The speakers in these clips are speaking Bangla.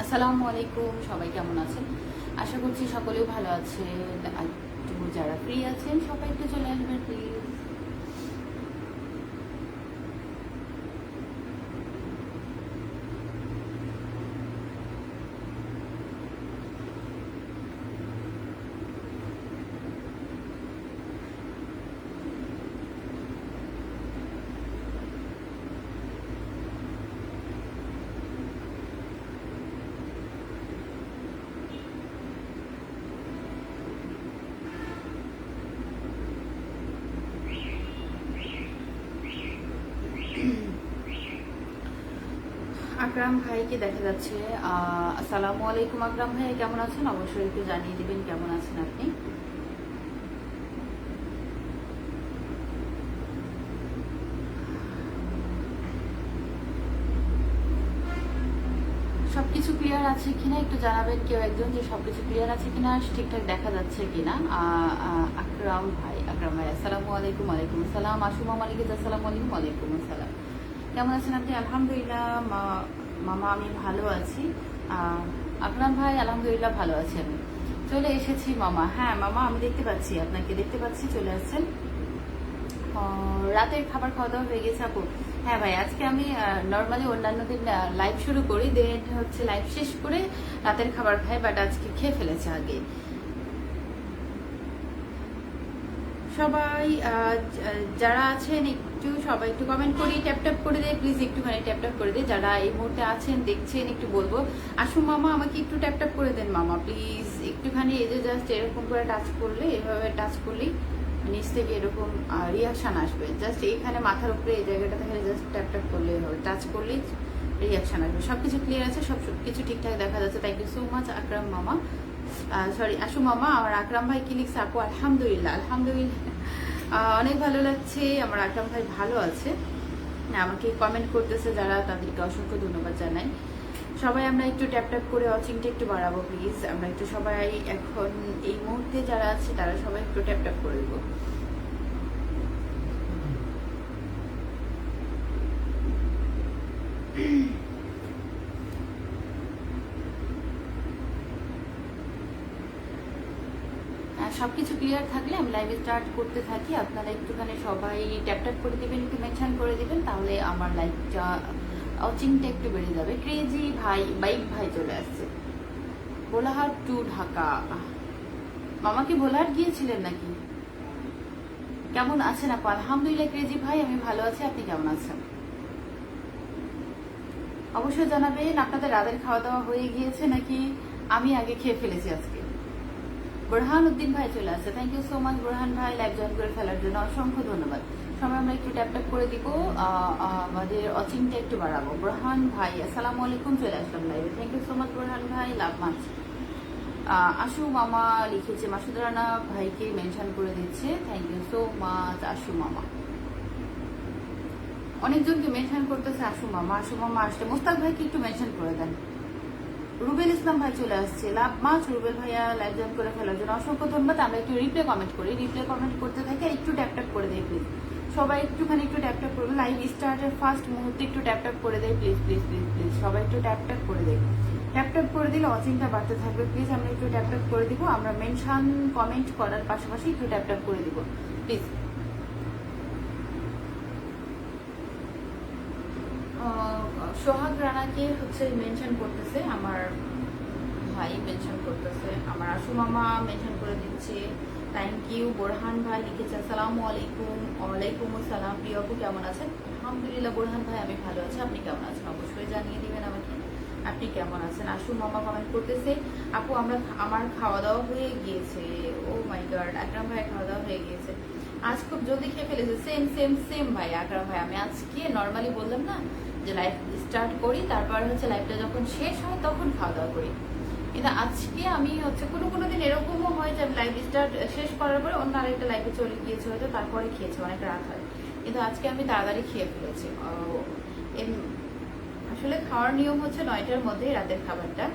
আসসালামু আলাইকুম, সবাই কেমন আছেন? আশা করছি সকলেও ভালো আছেন। একটু যারা ফ্রি আছেন সবাই একটু চলে আসবেন প্লিজ। আকরাম ভাইকে দেখা যাচ্ছে। আসসালামু আলাইকুম আকরাম ভাই, কেমন আছেন? অবশ্যই একটু জানিয়ে দিবেন কেমন আছেন আপনি। সবকিছু ক্লিয়ার আছে কিনা একটু জানাবেন কেউ একজন, যে সবকিছু ক্লিয়ার আছে কিনা, ঠিকঠাক দেখা যাচ্ছে কিনা। আকরাম ভাই আসসালামু আলাইকুম। ওয়ালাইকুম আসসালাম। আশু মামা লিখেছে আসসালামু আলাইকুম। ওয়ালাইকুম আসসালাম। কেমন আছেন আপনি? আলহামদুলিল্লাহ মামা, আমি ভালো আছি। আকরাম ভাই আলহামদুলিল্লাহ ভালো আছি আমি। চলে এসেছি মামা। হ্যাঁ মামা, আমি দেখতে পাচ্ছি, আপনাকে দেখতে পাচ্ছি, চলে আসছেন। রাতের খাবার খাওয়া দাওয়া হয়ে গেছে আপু? হ্যাঁ ভাই, আজকে আমি নর্মালি অন্যান্য দিন লাইভ শুরু করি, দেন হচ্ছে লাইভ শেষ করে রাতের খাবার খাই, বাট আজকে খেয়ে ফেলেছে আগে। সবাই যারা আছেন একটু সবাই একটু কমেন্ট করি, ট্যাপ ট্যাপ করে দেয় প্লিজ, একটুখানি ট্যাপ ট্যাপ করে দেয়। যারা এই মুহূর্তে আছেন দেখছেন একটু বলবো, আসুন মামা আমাকে একটু ট্যাপ ট্যাপ করে দেন মামা প্লিজ, একটুখানি। এই যে জাস্ট এরকম করে টাচ করলে, এভাবে টাচ করলেই নিচ থেকে এরকম রিয়াকশান আসবে। জাস্ট এইখানে মাথার উপরে এই জায়গাটা থেকে জাস্ট ট্যাপ ট্যাপ করলেই হবে, টাচ করলেই রিয়াকশান আসবে। সব কিছু ক্লিয়ার আছে, সব কিছু ঠিকঠাক দেখা যাচ্ছে। থ্যাংক ইউ সো মাচ আকরাম মামা, সরি আশু মামা। আমার আকরাম ভাই কি লিখছে আপু? আলহামদুলিল্লাহ, আলহামদুলিল্লাহ, অনেক ভালো লাগছে। আমার আকরাম ভাই ভালো আছে, আমাকে কমেন্ট করতেছে যারা, তাদেরকে অসংখ্য ধন্যবাদ জানাই। সবাই আমরা একটু ট্যাপ ট্যাপ করে ওয়াচিংটা একটু বাড়াবো প্লিজ। আমরা একটু সবাই এখন এই মুহূর্তে যারা আছে তারা সবাই একটু ট্যাপ ট্যাপ করে দেবো। সবকিছু ক্লিয়ার থাকলে আমি লাইভ স্টার্ট করতে থাকি, আপনারা একটুখানি সবাই ট্যাপ ট্যাপ করে দিবেন, একটু মেনশন করে দিবেন, তাহলে আমার লাইভটা ওয়াচিংটা একটু বেড়ে যাবে। ক্রেজি ভাই, বাইক ভাই চলে আসছে। ভোলাহাট টু ঢাকা। মামা কি ভোলাহাট গিয়েছিলেন নাকি? কেমন আছেন আপু? আলহামদুলিল্লাহ ক্রেজি ভাই, আমি ভালো আছি, আপনি কেমন আছেন? অবশ্যই জানাবেন আপনাদের রাতের খাওয়া দাওয়া হয়ে গিয়েছে নাকি আমি আগে খেয়ে ফেলেছি আজকে। বোরহান উদ্দিন ভাই চলে আসছে, thank you so much Borhan ভাই, লাইভ জয়েন করে ফেলার জন্য অসংখ্য ধন্যবাদ। সবাই আমরা একটু ট্যাপ ট্যাপ করে দিব, আমাদের ওয়াচিংটা একটু বাড়াবো। বোরহান ভাই আসসালামু আলাইকুম, চলে আসলাম লাইভে, thank you so much Borhan ভাই, লাভ মাছ। আশু মামা লিখেছে, মাসুদ রানা ভাইকে মেনশন করে দিচ্ছে, থ্যাংক ইউ সো মাচ আশু মামা। অনেকজনকে মেনশন করতেছে আশু মামা, আশু মামা আসলে মোস্তাক ভাইকে একটু মেনশন করে দেন। রুবেল ইসলাম ভাই চলে আসছে, লাভ মাছ। রুবেল ভাইয়া লাইভ জয়েন করে ফেলার জন্য অসংখ্য ধন্যবাদ। আমরা একটু রিপ্লে কমেন্ট করি, রিপ্লে কমেন্ট করতে থাকি, একটু ট্যাপ ট্যাপ করে দেয় প্লিজ। সবাই একটুখানি একটু ট্যাপ ট্যাপ করবে, লাইভ স্টার্টের ফার্স্ট মুহূর্তে একটু ট্যাপ ট্যাপ করে দেয় প্লিজ প্লিজ প্লিজ প্লিজ। সবাই একটু ট্যাপ ট্যাপ করে দেয়, ট্যাপ ট্যাপ করে দিলে ওয়াচিংটা বাড়তে থাকবে প্লিজ। আমরা একটু ট্যাপ ট্যাপ করে দিব, আমরা মেনশন কমেন্ট করার পাশাপাশি একটু ট্যাপ ট্যাপ করে দিব প্লিজ। সোহাগ রানাকে হচ্ছে মেনশন করতেছে আমার ভাই, মেনশন করতেছে আমার আশু মামা, মেনশন করে দিচ্ছে, থ্যাংক ইউ। বোরহান ভাই লিখেছে আসসালামু আলাইকুম। ওয়ালাইকুম আসসালাম। প্রিয় আপু কেমন আছেন? আলহামদুলিল্লাহ বোরহান ভাই আমি ভালো আছি, আপনি কেমন আছেন? অবশ্যই জানিয়ে দিবেন আমাকে আপনি কেমন আছেন। আশু মামা কমেন্ট করতেছে, আপু আমার খাওয়া দাওয়া হয়ে গিয়েছে। ও মাই গড, আকরাম ভাই খাওয়া দাওয়া হয়ে গিয়েছে, আজ খুব জলদি খেয়ে ফেলেছে। সেম সেম সেম ভাই, আকরাম ভাই আমি আজকে নর্মালি বললাম না যে লাইভ স্টার্ট করি, তারপর হচ্ছে লাইভটা যখন শেষ হয় তখন খাওয়া দাওয়া করি, কিন্তু আজকে আমি হচ্ছে কোনো দিন এরকমও হয় যে আমি লাইভ স্টার্ট শেষ করার পরে অন্য আরেকটা লাইভে চলে গিয়েছে, হয়তো তারপরে খেয়েছি, অনেক রাত হয়, কিন্তু আজকে আমি তাড়াতাড়ি খেয়ে ফেলেছি। আসলে খাওয়ার নিয়ম হচ্ছে 9টার মধ্যেই রাতের খাবারটা।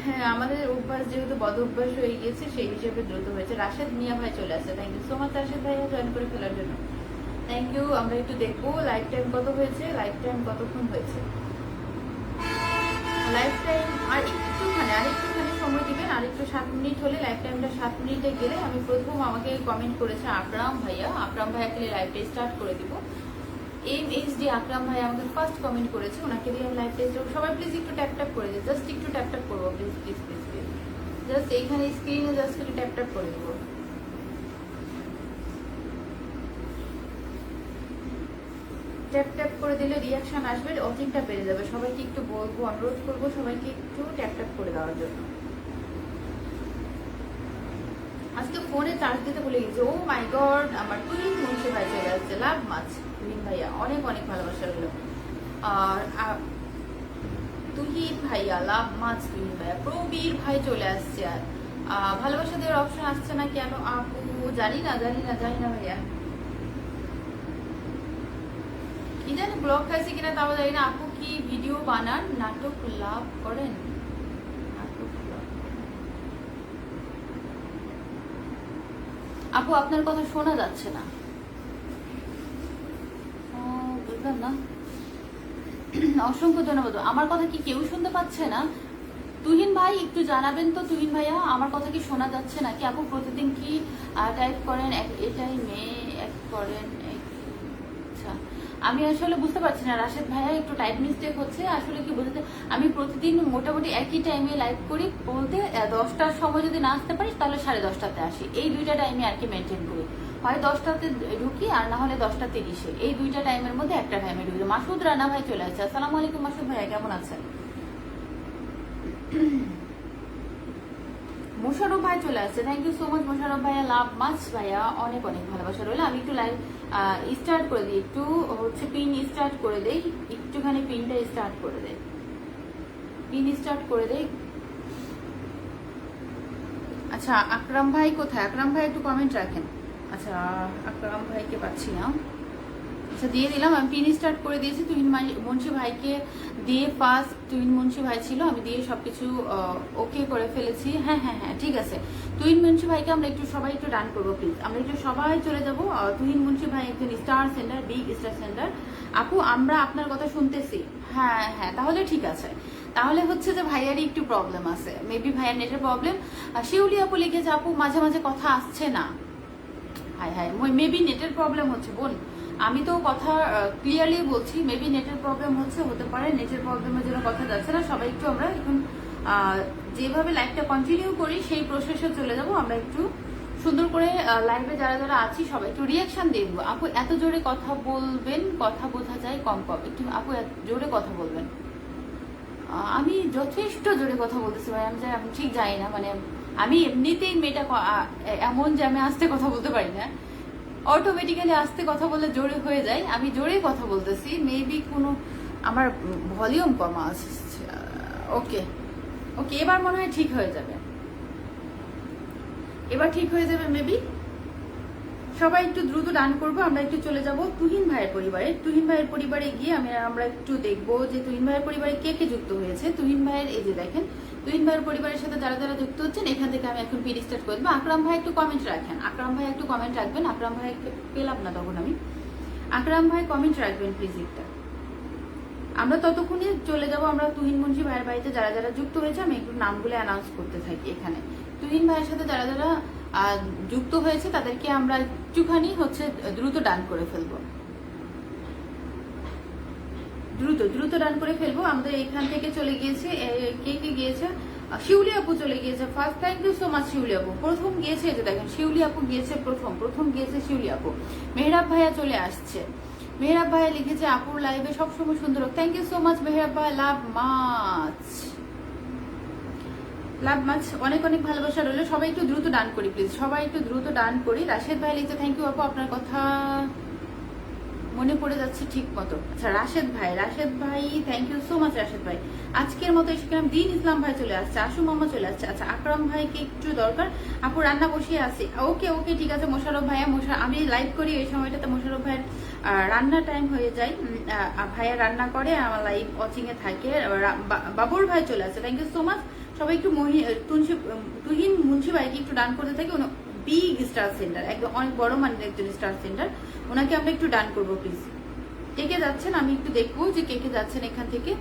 হ্যাঁ, আমাদের অভ্যাস যেহেতু বদ অভ্যাস হয়ে গিয়েছে, সেই হিসেবে দ্রুত হয়েছে। রাশেদ মিয়া ভাই চলে আসছে, thank you so much Rashed ভাই জয়েন করে ফেলার জন্য, থ্যাংক ইউ। আমরা একটু দেখবো লাইভ টাইম কত হয়েছে, লাইভ টাইম কতক্ষণ হয়েছে। লাইভ লাইফ টাইম আরেকটুখানি সময় দিবেন, আরেকটু 7 মিনিট হলে লাইফ টাইমটা 7 মিনিটে গেলে আমি প্রথম আমাকে কমেন্ট করেছে আকরাম ভাইয়াকে লাইভটা স্টার্ট করে দিব। MHD আকরাম ভাই আমাকে ফার্স্ট কমেন্ট করেছে, ওনাকে দিয়ে আমি লাইভ টেস্ট। সবাই প্লিজ একটু ট্যাপ ট্যাপ করে দিই, জাস্ট একটু ট্যাপ ট্যাপ করবো please please please please, just এইখানে স্ক্রিনে জাস্ট একটু ট্যাপ ট্যাপ করে দেবো। ট্যাপ ট্যাপ করে দিলে রিয়াকশন আসবে, অধিকটা বেড়ে যাবে। সবাইকে একটু বলবো, অনুরোধ করবো সবাইকে একটু ট্যাপ ট্যাপ করে দেওয়ার জন্য। আজকে ফোনে চার্জ দিতে ভুলে গেছি। ও মাই গড, আমার তুহিন মুন্সি ভাই চলে আসছে, লাভ মাছ তুহিন ভাইয়া, অনেক অনেক ভালোবাসা রইল। আর তুহিন ভাইয়া লাভ মাছ, তুহিন ভাইয়া। প্রবীর ভাই চলে আসছে। আর ভালোবাসা দেওয়ার অপশন আসছে না কেন আপু? জানি না ভাইয়া, কি জানি ব্লগ খাইছে কিনা তাও জানি না। আপু কি ভিডিও বানান, নাটক লাভ করেন? আপু আপনার কথা শোনা যাচ্ছে না, বুঝলাম না। অসংখ্য ধন্যবাদ। আমার কথা কি কেউ শুনতে পাচ্ছে না? তুহিন ভাই একটু জানাবেন তো, তুহিন ভাইয়া আমার কথা কি শোনা যাচ্ছে নাকি? আপু প্রতিদিন কি টাইপ করেন এটাই মেয়ে এক করেন? আচ্ছা, আমি আসলে বুঝতে পারছি না রাশেদ ভাইয়া, একটু টাইপ মিস্টেক হচ্ছে। আসলে কি বলতে, আমি প্রতিদিন মোটামুটি একই টাইমে লাইভ করি, বলতে 10টার সময় যদি না আসতে পারি তাহলে 10:30টাতে আসি। এই দুইটা টাইমে আর কি মেনটেন করি, হয় 10টাতে ঢুকি আর না হলে 10:30-এ। এই দুইটা টাইমের মধ্যে একটা টাইমে ঢুকি। মাসুদ রানা ভাই চলে আসছে, আসসালামু আলাইকুম মাসুদ ভাইয়া, কেমন আছেন? মোশারফ ভাই চলে আসছে, thank you so much Mosharraf ভাইয়া, লাভ মাছ ভাইয়া, অনেক অনেক ভালোবাসা রইল। আমি একটু লাইভ স্টার্ট করে দিই, একটু হচ্ছে পিন স্টার্ট করে দেই, একটুখানি পিনটা স্টার্ট করে দেই, পিন স্টার্ট করে দেই। আচ্ছা আকরাম ভাই কোথায়? আকরাম ভাই একটু কমেন্ট রাখেন। আচ্ছা আকরাম ভাইকে পাচ্ছি না। আচ্ছা দিয়ে দিলাম, আমি পিন স্টার্ট করে দিয়েছি। তুহিন মুন্সি ভাইকে দিয়ে ফার্স্ট তুহিন মুন্সি ভাই ছিল, আমি দিয়ে সবকিছু ওকে করে ফেলেছি। হ্যাঁ হ্যাঁ হ্যাঁ ঠিক আছে। তুহিন মুন্সি ভাইকে আমরা একটু সবাই একটু ডান করবো প্লিজ, আমরা একটু সবাই চলে যাবো। তুহিন মুন্সি ভাই একজন star centre, big star centre. আপু আমরা আপনার কথা শুনতেছি। হ্যাঁ হ্যাঁ তাহলে ঠিক আছে। তাহলে হচ্ছে যে ভাইয়ারই একটু প্রবলেম আছে, মেবি ভাইয়ার নেটের প্রবলেম। শিউলি আপু লিখেছে আপু মাঝে মাঝে কথা আসছে না। হাই হাই, মেবি নেটের প্রবলেম হচ্ছে বোন, আমি তো কথা ক্লিয়ারলি বলছি। মেবি নেটের প্রবলেম হতে পারে, নেটের প্রবলেমের জন্য কথা যাচ্ছে না। সবাই একটু আমরা এখন যেভাবে লাইভটা কন্টিনিউ করি সেই প্রসেসে চলে যাব। আমরা একটু সুন্দর করে লাইভে যারা যারা আছি সবাই একটু রিয়াকশন দিয়ে দেবো। আপু এত জোরে কথা বলবেন, কথা বোঝা যায় কম কম, একটু আপু জোরে কথা বলবেন। আমি যথেষ্ট জোরে কথা বলতেছি ভাই, আমি ঠিক জানি না, মানে আমি এমনিতেই মেয়েটা এমন যে আমি আস্তে কথা বলতে পারি না, অটোমেটিক্যালি আস্তে কথা বললে জোরে হয়ে যায়। আমি জোরে কথা বলতেছি, মেবি কোনো আমার ভলিউম কমা আসছে। ওকে ওকে, এবার মনে হয় ঠিক হয়ে যাবে, এবার ঠিক হয়ে যাবে মেবি। সবাই একটু দ্রুত ডান করবো, আমরা একটু চলে যাব তুহিন ভাইয়ের পরিবারে। তুহিন ভাইয়ের পরিবারে গিয়ে আমরা একটু দেখবো যে তুহিন ভাইয়ের পরিবারে কে কে যুক্ত হয়েছে। তুহিন ভাইয়ের এই যে দেখেন, তুহিন ভাইয়ের পরিবারের সাথে যারা যারা যুক্ত হচ্ছেন এখান থেকে আমি এখন পিন স্টার্ট করে দেবো। আকরাম ভাই একটু কমেন্ট রাখেন, আকরাম ভাই একটু কমেন্ট রাখবেন। আকরাম ভাই পেলাম না তখন আমি, আকরাম ভাই কমেন্ট রাখবেন প্লিজ একটা। আমরা ততক্ষণে চলে যাব আমরা তুহিন মুন্সি ভাইয়ের বাড়িতে যারা যারা যুক্ত হয়েছে, আমি একটু নামগুলো অ্যানাউন্স করতে থাকি এখানে। তুহিন ভাইয়ের সাথে যারা যারা যুক্ত হয়েছে তাদেরকে আমরা একটুখানি হচ্ছে দ্রুত ডান করে ফেলবো, দ্রুত ডান করে ফেলবো। আমাদের এখান থেকে চলে গিয়েছে, কে কে গিয়েছে? শিউলি আপু চলে গিয়েছে first, thank you so much Shiuli আপু। প্রথম গিয়েছে, এই যে দেখেন শিউলি আপু গিয়েছে প্রথম গিয়েছে শিউলি আপু। মেহরাব ভাইয়া চলে আসছে, মেহরাব ভাইয়া লিখেছে আপুর লাইভে সবসময় সুন্দর। Thank you so much Mehrab ভাই, লাভ মাছ, লাভ মাছ, অনেক অনেক ভালোবাসা রইল। সবাই একটু দ্রুত ডান করি প্লিজ, সবাই একটু দ্রুত ডান করি। রাশেদ ভাই লিখছে থ্যাংক ইউ আপু, আপনার কথা মনে পড়ে যাচ্ছে ঠিক মতো। আচ্ছা রাশেদ ভাই thank you so much Rashed ভাই। আজকের মতো এসে গেলাম। দিন ইসলাম ভাই চলে আসছে, আশু মামা চলে আসছে। আচ্ছা আকরাম ভাইকে একটু দরকার, আপু রান্না বসিয়ে আসি। ওকে ওকে ঠিক আছে। মোশারফ ভাইয়া, আমি লাইভ করি এই সময়টাতে, মোশারফ ভাইয়ের রান্না টাইম হয়ে যায়, ভাইয়া রান্না করে, আমার লাইভ ওয়াচিং এ থাকে। বাবুর ভাই চলে আসছে, থ্যাংক ইউ সো মাচ। সবাই একটু তুহিন মুন্সি ভাইকে একটু ডান করতে থাকি। বিগ স্টার সেন্টার, একদম অনেক বড় মানের একজন স্টার সেন্টার, ওনাকে আমরা একটু ডান করবো প্লিজ। কে কে যাচ্ছেন আমি একটু দেখবো যে কে কে যাচ্ছেন এখান থেকে।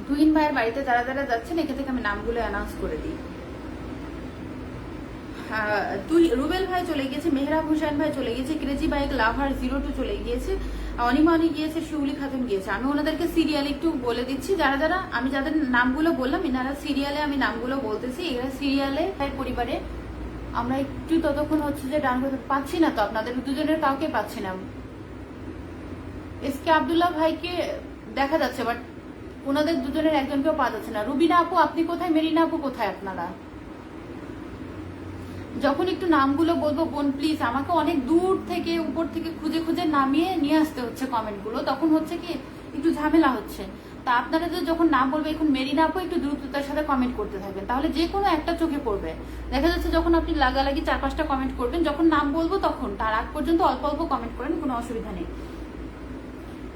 তুহিন ভাইয়ের বাড়িতে যারা যারা যাচ্ছেন এখান থেকে আমি নামগুলো অ্যানাউন্স করে দিই। রুবেল ভাই চলে গিয়েছে, মেহরাব হোসেন ভাই চলে গিয়েছে, ক্রেজি বাইক লাভার 02 চলে গিয়েছে, অনিমানি গিয়েছে, শিউলি খাতুন গিয়েছে। আমি ওনাদেরকে সিরিয়ালে একটু বলে দিচ্ছি, যারা যারা আমি যাদের নামগুলো বললাম এনারা সিরিয়ালে, আমি নামগুলো বলতেছি, এরা সিরিয়ালে পরিবারে। আমরা একটু ততক্ষণ হচ্ছে যে ডান করতে পাচ্ছি না, তো আপনাদের দুজনের কাউকে পাচ্ছি না। এসকে আব্দুল্লাহ ভাইকে দেখা যাচ্ছে, বাট ওনাদের দুজনের একজনকেও পাওয়া যাচ্ছে না। রুবিনা আপু আপনি কোথায়, মেরিনা আপু কোথায়? আপনারা যখন একটু নামগুলো বলবো বোন প্লিজ, আমাকে অনেক দূর থেকে উপর থেকে খুঁজে খুঁজে নামিয়ে নিয়ে আসতে হচ্ছে কমেন্টগুলো, তখন হচ্ছে কি একটু ঝামেলা হচ্ছে। তা আপনারা যখন নাম বলবে, এখন মেরিনা আপু একটু দ্রুততার সাথে কমেন্ট করতে থাকবেন, তাহলে যে কোনো একটা চোখে পড়বে। দেখা যাচ্ছে যখন আপনি লাগালাগি 4-5টা কমেন্ট করবেন, যখন নাম বলবো তখন তার আগ পর্যন্ত অল্প অল্প কমেন্ট করেন, কোনো অসুবিধা নেই।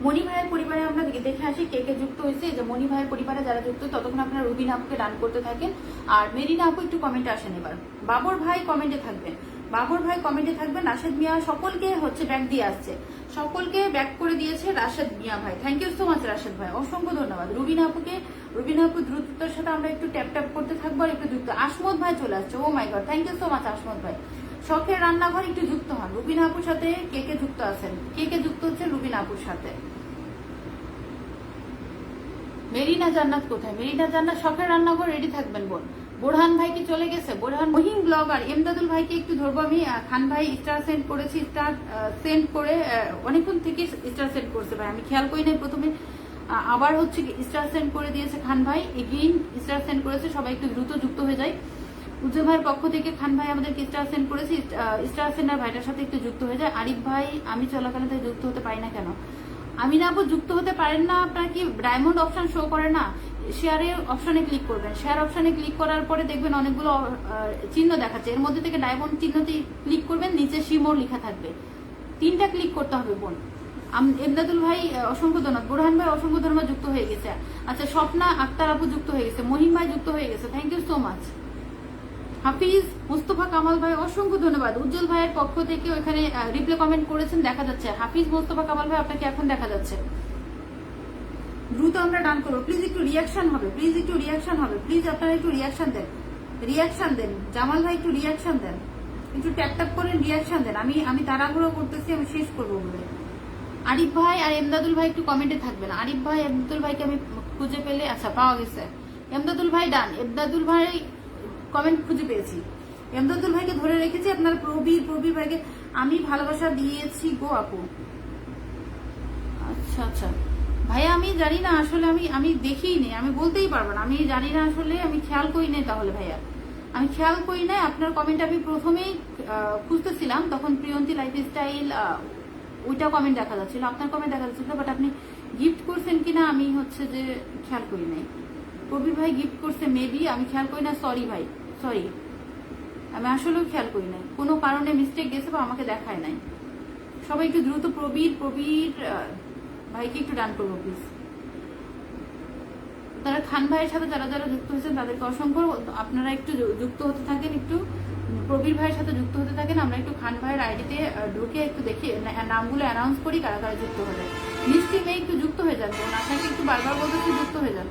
মনি ভাইয়ের পরিবারে আমরা দেখে আসি কে কে যুক্ত হয়েছে। যে মনি ভাইয়ের পরিবারে যারা যুক্ত, ততক্ষণ আপনারা রুবিনা আপুকে ডান করতে থাকেন, আর মেরিনা আপু একটু কমেন্টে আসেন। এবার বাবর ভাই কমেন্টে থাকবেন, বাবর ভাই কমেন্টে থাকবেন। রাশেদ মিয়া সকলকে হচ্ছে ব্যাক দিয়ে আসছে, সকলকে ব্যাক করে দিয়েছে রাশেদ মিয়া ভাই। Thank you so much Rashed ভাই, অসংখ্য ধন্যবাদ। রুবিনা আপুকে, রুবিনা আপু দ্রুততার সাথে আমরা একটু ট্যাপ ট্যাপ করতে থাকবো, আর একটু যুক্ত। আসমত ভাই চলে আসছে, oh my god, thank you so much Asmat ভাই। শখের রান্নাঘর একটু যুক্ত হন। রুবিনা আপুর সাথে কে কে যুক্ত আছেন, কে কে যুক্ত হচ্ছে রুবিনা আপুর সাথে? মেরিনা জান্নাত কোথায়? মেরিনা জান্নাত শখের রান্নাঘর রেডি থাকবেন বোন। বোরহান ভাই কি চলে গেছে? বোরহান মহিম ব্লগার এমদাদুল ভাইকে একটু ধরবো আমি। খান ভাই স্টার সেন্ড করেছি, স্টার সেন্ড করে অনেকক্ষণ থেকে স্টার সেন্ড করছে ভাই, আমি খেয়াল করি নাই প্রথমে, আবার হচ্ছে স্টার সেন্ড করে দিয়েছে খান ভাই, এগেইন স্টার সেন্ড করেছে। সবাই একটু দ্রুত যুক্ত হয়ে যায়। উজ্জ্বল ভাইয়ের পক্ষ থেকে খান ভাই আমাদেরকে স্টার সেন্ড করেছে, স্টার সেন্ডার ভাইটার সাথে একটু যুক্ত হয়ে যায়। আরিফ ভাই আমি চলাকালীন তাই যুক্ত হতে পারি না কেন? আমি না আপু যুক্ত হতে পারেন না, আপনার কি ডায়মন্ড অপশন শো করে না? শেয়ারের অপশনে ক্লিক করবেন, শেয়ার অপশনে ক্লিক করার পরে দেখবেন অনেকগুলো চিহ্ন দেখাচ্ছে, এর মধ্যে থেকে ডায়মন্ড চিহ্নটি ক্লিক করবেন, নিচে শিমোর লেখা থাকবে, 3টা ক্লিক করতে হবে বোন। এমদাদুল ভাই অসংখ্য ধন্যবাদ, বোরহান ভাই অসংখ্য ধন্যবাদ, যুক্ত হয়ে গেছে। আচ্ছা স্বপ্না আক্তার আপু যুক্ত হয়ে গেছে, মহিম ভাই যুক্ত হয়ে গেছে, থ্যাংক ইউ সো মাচ। হাফিজ মুস্তফা কামাল ভাই অসংখ্য ধন্যবাদ। উজ্জ্বল ভাইয়ের পক্ষ থেকে ওখানে রিপ্লে কমেন্ট করেছেন, দেখা যাচ্ছে। হাফিজ মুস্তফা কামাল ভাই আপনাকে এখন দেখা যাচ্ছে। দ্রুত আমরা ডান করবো, প্লিজ একটু রিয়াকশন হবে, প্লিজ একটু রিয়াকশন হবে, প্লিজ আপনারা একটু রিয়াকশন দেন, রিয়াকশন দেন। জামাল ভাই একটু রিয়াকশন দেন, একটু ট্যাপ ট্যাপ করেন, রিয়াকশন দেন। আমি তাড়াহুড়ো করতেছি, আমি শেষ করবো বলে। আরিফ ভাই আর এমদাদুল ভাই একটু কমেন্টে থাকবেন। আরিফ ভাই এমদাদুল ভাইকে আমি খুঁজে পেলে, আচ্ছা পাওয়া গেছে, এমদাদুল ভাই ডান। এমদাদুল ভাই কমেন্ট খুঁজে পেয়েছি, এমদাদুল ভাইকে ধরে রেখেছি। আপনার প্রবীর ভাইকে আমি ভালোবাসা দিয়েছি গো আপু। আচ্ছা আচ্ছা ভাইয়া, আমি জানি না আসলে, আমি দেখিই নেই, আমি বলতেই পারবো না, আমি জানি না আসলে, আমি খেয়াল করি নাই। তাহলে ভাইয়া আমি খেয়াল করি নাই আপনার কমেন্ট, আমি প্রথমেই খুঁজতেছিলাম, তখন প্রিয়ন্তী লাইফস্টাইল ওইটা কমেন্ট দেখা যাচ্ছিল, আপনার কমেন্ট দেখা যাচ্ছিল, বাট আপনি গিফট করছেন কিনা আমি হচ্ছে যে খেয়াল করি নাই। প্রবীর ভাই গিফট করছে মেবি, আমি খেয়াল করি না, সরি ভাই সরি, আমি আসলেও খেয়াল করি নাই, কোনো কারণে মিস্টেক গেছে বা আমাকে দেখায় নাই। সবাই একটু দ্রুত প্রবীর ভাইকে একটু ডান করবো প্লিজ। তারা খান ভাইয়ের সাথে যারা যারা যুক্ত হয়েছেন তাদেরকে অসংখ্য, আপনারা একটু যুক্ত হতে থাকেন, একটু প্রবীর ভাইয়ের সাথে যুক্ত হতে থাকেন। আমরা একটু খান ভাইয়ের আইডিতে ঢুকে একটু দেখি নামগুলো অ্যানাউন্স করি, কারা কারা যুক্ত হয়ে যায়। মিষ্টি মেয়ে একটু যুক্ত হয়ে যান, আপনাকে একটু বারবার বলতেছি যুক্ত হয়ে যান।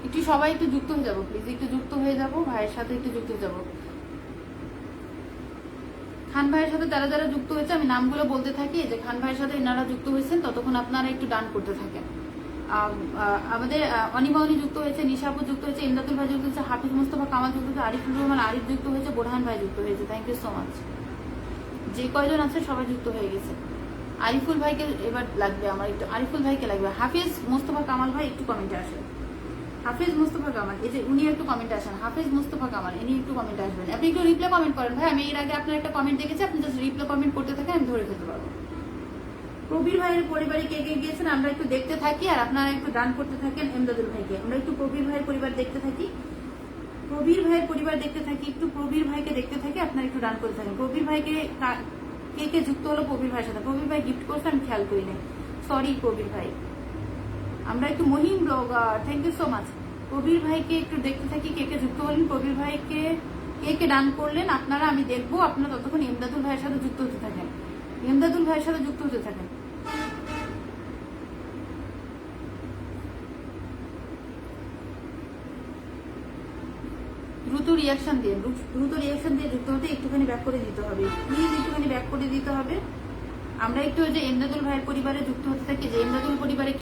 একটু সবাই একটু যুক্ত হয়ে যাবো প্লিজ, একটু যুক্ত হয়ে যাবো, ভাইয়ের সাথে একটু যুক্ত হয়ে যাবো। খান ভাইয়ের সাথে যারা যারা যুক্ত হয়েছে আমি নামগুলো বলতে থাকি, যে খান ভাইয়ের সাথে এনারা যুক্ত হয়েছেন, ততক্ষণ আপনারা একটু ডান করতে থাকেন। আমাদের অনিমাউনি যুক্ত হয়েছে, নিশাপু যুক্ত হয়েছে, ইমদাদুল ভাই যুক্ত হয়েছে, হাফিজ মুস্তফা কামাল যুক্ত হয়েছে, আরিফুর রহমান আরিফ যুক্ত হয়েছে, বোরহান ভাই যুক্ত হয়েছে, থ্যাংক ইউ সো মাচ। যে কয়জন আছে সবাই যুক্ত হয়ে গেছে। আরিফুল ভাইকে এবার লাগবে, আমার একটু আরিফুল ভাইকে লাগবে। হাফিজ মুস্তফা কামাল ভাই একটু কমেন্টে আসেন, হাফিজ মুস্তফা কামাল, এই যে উনি একটু কমেন্টে আসেন, হাফিজ মুস্তফা কামাল ইনি একটু কমেন্টে আসবেন। আপনি একটু রিপ্লে কমেন্ট করেন ভাই, আমি এর আগে আপনার একটা কমেন্ট দেখেছি, আপনি জাস্ট রিপ্লে কমেন্ট করতে থাকেন, আমি ধরে ফেলতে পারবো। প্রবীর ভাইয়ের পরিবারে কে কে গিয়েছেন আমরা একটু দেখতে থাকি, আর আপনারা একটু ডান করতে থাকেন এমদাদুল ভাইকে। আমরা একটু প্রবীর ভাইয়ের পরিবার দেখতে থাকি, প্রবীর ভাইয়ের পরিবার দেখতে থাকি, একটু প্রবীর ভাইকে দেখতে থাকি, আপনারা একটু ডান করতে থাকেন। প্রবীর ভাইকে কে কে যুক্ত হলো প্রবীর ভাইয়ের সাথে? প্রবীর ভাই গিফট করছে, আমি খেয়াল করি নাই, সরি প্রবীর ভাই। আমরা একটু Mahim blogger, thank you so much. প্রবীর ভাইকে একটু দেখতে থাকি কে কে যুক্ত হলেন, প্রবীর ভাইকে কে কে ডান করলেন আপনারা, আমি দেখবো। আপনারা ততক্ষণ এমদাদুল ভাইয়ের সাথে যুক্ত হতে থাকেন। এমদাদুল ভাইয়ের সাথে যুক্ত হতে থাকেন। দ্রুত রিয়াকশন দিয়ে যুক্ত হতে একটুখানি ব্যাক করে দিতে হবে, প্লিজ একটুখানি ব্যাক করে দিতে হবে। আমরা একটু ওই যে এমদাদুল ভাইয়ের পরিবারে যুক্ত হতে থাকি, যে এমদাদুল পরিবারে